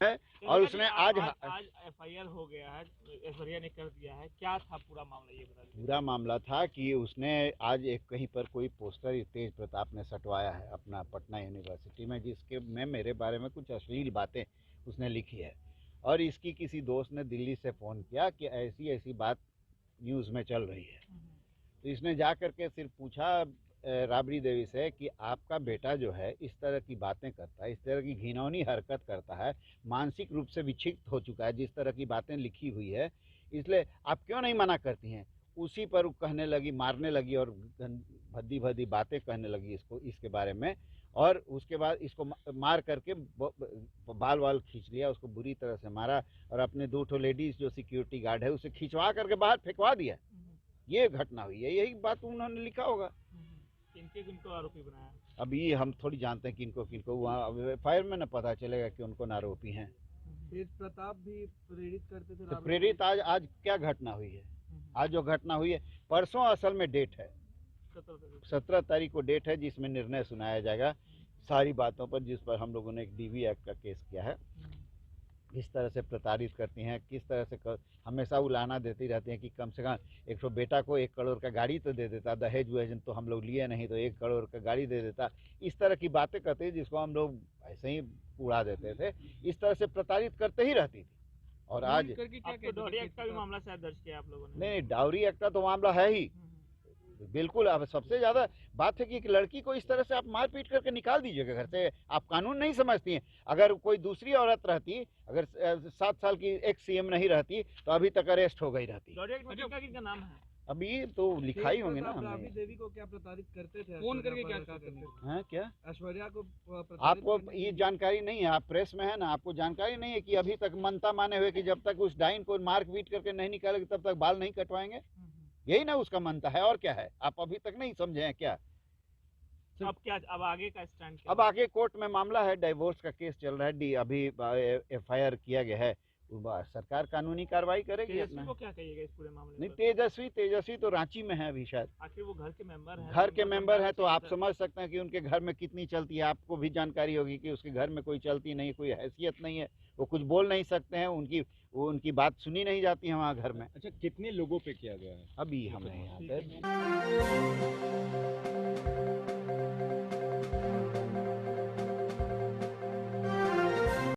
है। और उसने आज एफआईआर हो गया है, एफआईआर ने कर दिया है, क्या था पूरा मामला ये बता दीजिए। पूरा मामला था कि उसने आज एक कहीं पर कोई पोस्टर तेज प्रताप ने सटवाया है अपना पटना यूनिवर्सिटी में, जिसके में मेरे बारे में कुछ अश्लील बातें उसने लिखी है। और इसकी किसी दोस्त ने दिल्ली से फ़ोन किया कि ऐसी ऐसी बात न्यूज़ में चल रही है। तो इसने जा कर के सिर्फ पूछा राबड़ी देवी से कि आपका बेटा जो है इस तरह की बातें करता है, इस तरह की घिनौनी हरकत करता है, मानसिक रूप से विक्षिप्त हो चुका है, जिस तरह की बातें लिखी हुई है, इसलिए आप क्यों नहीं मना करती हैं। उसी पर कहने लगी, मारने लगी और भद्दी भद्दी बातें कहने लगी इसको, इसके बारे में। और उसके बाद इसको मार करके बाल वाल खींच लिया, उसको बुरी तरह से मारा और अपने 2 लेडीज जो सिक्योरिटी गार्ड है उसे खिंचवा करके बाहर फेंकवा दिया। ये घटना हुई है, यही बात उन्होंने लिखा होगा। किनको आरोपी बनाया? अभी हम थोड़ी जानते हैं किनको किनको, वहाँ एफआईआर में न पता चलेगा कि उनको आरोपी हैं। तेज प्रताप भी प्रेरित करते थे? तो प्रेरित आज क्या घटना हुई है? आज जो घटना हुई है, परसों असल में डेट है, 17 तारीख को डेट है, जिसमें निर्णय सुनाया जाएगा सारी बातों पर, जिस पर हम लोगों ने एक डीवी एक्ट का केस किया है। किस तरह से प्रताड़ित करती हैं, किस तरह से हमेशा उलाहना देती रहती हैं कि कम से कम एक तो बेटा को 1 करोड़ का गाड़ी तो दे देता, दहेज वहेज तो हम लोग लिए नहीं, तो 1 करोड़ का गाड़ी दे देता। इस तरह की बातें करती, जिसको हम लोग ऐसे ही उड़ा देते थे। इस तरह से प्रताड़ित करते ही रहती थी। और आज डाउरी एक्ट का भी मामला शायद दर्ज किया आप लोगों ने? नहीं, डाउरी एक्ट का तो मामला है ही बिल्कुल। अब सबसे ज्यादा बात है कि एक लड़की को इस तरह से आप मार पीट करके निकाल दीजिएगा घर से, आप कानून नहीं समझती हैं। अगर कोई दूसरी औरत रहती, अगर 7 साल की एक सीएम नहीं रहती, तो अभी तक अरेस्ट हो गई रहती। किनका नाम है अभी तो लिखा ही होंगे ना राबड़ी देवी को क्या प्रताड़ित करते थे? फोन करके क्या करते थे? हैं क्या ऐश्वर्या को आपको ये जानकारी नहीं है? आप प्रेस में है ना, आपको जानकारी नहीं है कि अभी तक मनता माने हुए कि जब तक उस डाइन को मार पीट करके नहीं निकालेंगे तब तक बाल नहीं कटवाएंगे। यही ना उसका मनता है, और क्या है? आप अभी तक नहीं समझे हैं क्या? अब आगे का स्टैंड क्या? अब आगे कोर्ट में मामला है, डिवोर्स का केस चल रहा है, अभी एफआईआर किया गया है, सरकार कानूनी कार्रवाई करेगी। तेजस्वी को क्या कहिएगा इस पूरे मामले में? नहीं, तेजस्वी तो रांची में है अभी शायद। आखिर वो घर के मेंबर हैं? घर के मेंबर है तो आप समझ सकते हैं कि उनके घर में कितनी चलती है। आपको भी जानकारी होगी कि उसके घर में कोई चलती नहीं, कोई हैसियत नहीं है, वो कुछ बोल नहीं सकते हैं, उनकी बात सुनी नहीं जाती है वहाँ घर में। अच्छा, कितने लोगों पे किया गया है? अभी हमें यहाँ पे